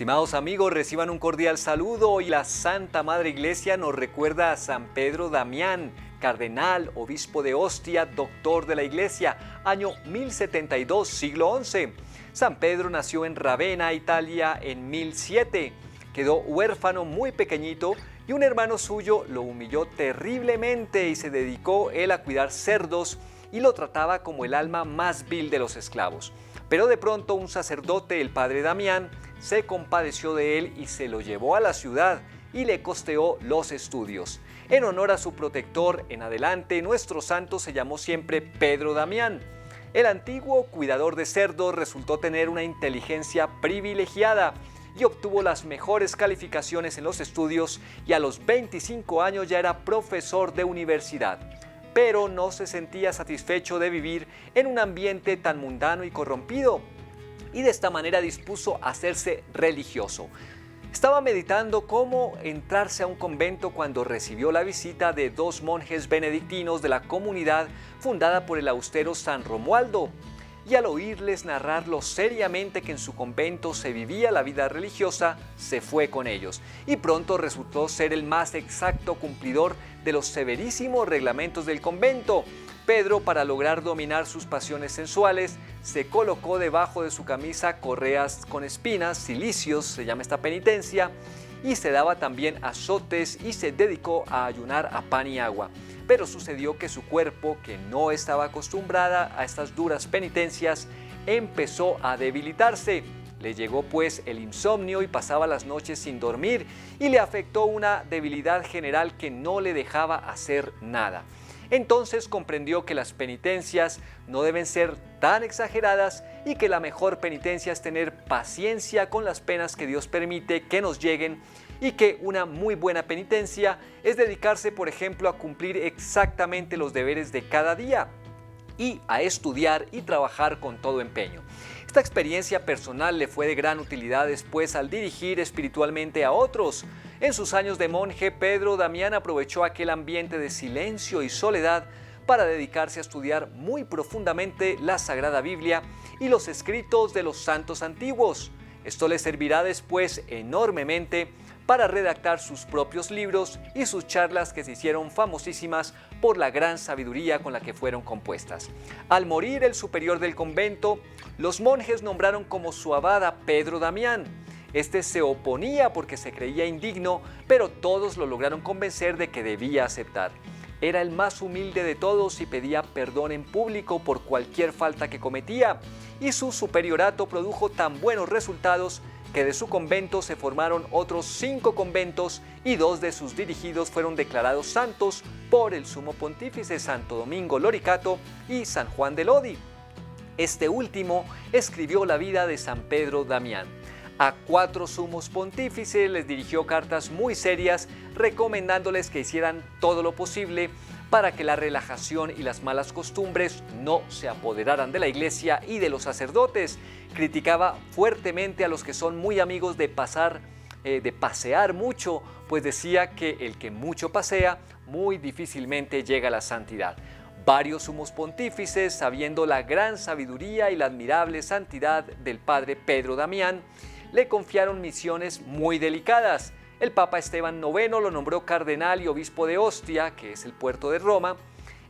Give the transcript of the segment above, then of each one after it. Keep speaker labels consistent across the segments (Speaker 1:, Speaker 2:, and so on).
Speaker 1: Estimados amigos, reciban un cordial saludo. Hoy la Santa Madre Iglesia nos recuerda a San Pedro Damián, cardenal, obispo de Ostia, doctor de la Iglesia, año 1072, siglo XI. San Pedro nació en Ravenna, Italia, en 1007. Quedó huérfano muy pequeñito y un hermano suyo lo humilló terriblemente y se dedicó él a cuidar cerdos y lo trataba como el alma más vil de los esclavos. Pero de pronto un sacerdote, el padre Damián, se compadeció de él y se lo llevó a la ciudad y le costeó los estudios. En honor a su protector, en adelante, nuestro santo se llamó siempre Pedro Damián. El antiguo cuidador de cerdos resultó tener una inteligencia privilegiada y obtuvo las mejores calificaciones en los estudios y a los 25 años ya era profesor de universidad. Pero no se sentía satisfecho de vivir en un ambiente tan mundano y corrompido, y de esta manera dispuso a hacerse religioso. Estaba meditando cómo entrarse a un convento cuando recibió la visita de dos monjes benedictinos de la comunidad fundada por el austero San Romualdo, y al oírles narrar lo seriamente que en su convento se vivía la vida religiosa, se fue con ellos, y pronto resultó ser el más exacto cumplidor de los severísimos reglamentos del convento. Pedro, para lograr dominar sus pasiones sensuales, se colocó debajo de su camisa correas con espinas, cilicios, se llama esta penitencia, y se daba también azotes y se dedicó a ayunar a pan y agua. Pero sucedió que su cuerpo, que no estaba acostumbrada a estas duras penitencias, empezó a debilitarse. Le llegó pues el insomnio y pasaba las noches sin dormir y le afectó una debilidad general que no le dejaba hacer nada. Entonces comprendió que las penitencias no deben ser tan exageradas y que la mejor penitencia es tener paciencia con las penas que Dios permite que nos lleguen, y que una muy buena penitencia es dedicarse, por ejemplo, a cumplir exactamente los deberes de cada día y a estudiar y trabajar con todo empeño. Esta experiencia personal le fue de gran utilidad después al dirigir espiritualmente a otros. En sus años de monje, Pedro Damián aprovechó aquel ambiente de silencio y soledad para dedicarse a estudiar muy profundamente la Sagrada Biblia y los escritos de los santos antiguos. Esto le servirá después enormemente para redactar sus propios libros y sus charlas, que se hicieron famosísimas por la gran sabiduría con la que fueron compuestas. Al morir el superior del convento, los monjes nombraron como su abad a Pedro Damián. Este se oponía porque se creía indigno, pero todos lo lograron convencer de que debía aceptar. Era el más humilde de todos y pedía perdón en público por cualquier falta que cometía, y su superiorato produjo tan buenos resultados que de su convento se formaron otros 5 conventos y 2 de sus dirigidos fueron declarados santos por el sumo pontífice Santo Domingo Loricato y San Juan de Lodi. Este último escribió la vida de San Pedro Damián. A 4 sumos pontífices les dirigió cartas muy serias recomendándoles que hicieran todo lo posible para que la relajación y las malas costumbres no se apoderaran de la iglesia y de los sacerdotes. Criticaba fuertemente a los que son muy amigos de pasear mucho, pues decía que el que mucho pasea muy difícilmente llega a la santidad. Varios sumos pontífices, sabiendo la gran sabiduría y la admirable santidad del padre Pedro Damián, le confiaron misiones muy delicadas. El Papa Esteban IX lo nombró cardenal y obispo de Ostia, que es el puerto de Roma.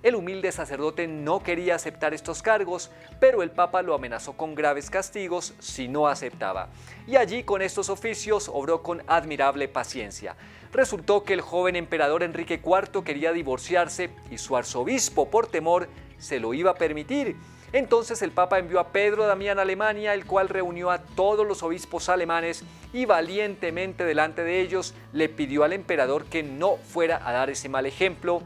Speaker 1: El humilde sacerdote no quería aceptar estos cargos, pero el Papa lo amenazó con graves castigos si no aceptaba. Y allí, con estos oficios, obró con admirable paciencia. Resultó que el joven emperador Enrique IV quería divorciarse y su arzobispo, por temor, se lo iba a permitir. Entonces el Papa envió a Pedro Damián a Alemania, el cual reunió a todos los obispos alemanes y valientemente delante de ellos le pidió al emperador que no fuera a dar ese mal ejemplo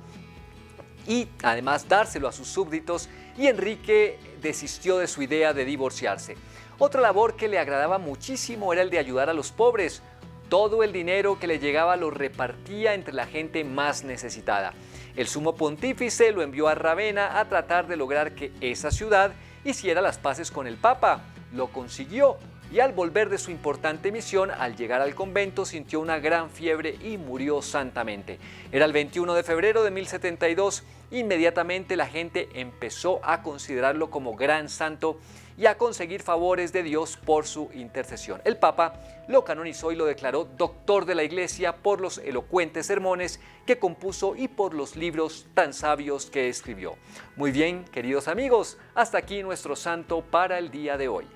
Speaker 1: y además dárselo a sus súbditos, y Enrique desistió de su idea de divorciarse. Otra labor que le agradaba muchísimo era el de ayudar a los pobres. Todo el dinero que le llegaba lo repartía entre la gente más necesitada. El sumo pontífice lo envió a Ravenna a tratar de lograr que esa ciudad hiciera las paces con el Papa. Lo consiguió, y al volver de su importante misión, al llegar al convento sintió una gran fiebre y murió santamente. Era el 21 de febrero de 1072, inmediatamente la gente empezó a considerarlo como gran santo y a conseguir favores de Dios por su intercesión. El Papa lo canonizó y lo declaró doctor de la Iglesia por los elocuentes sermones que compuso y por los libros tan sabios que escribió. Muy bien, queridos amigos, hasta aquí nuestro santo para el día de hoy.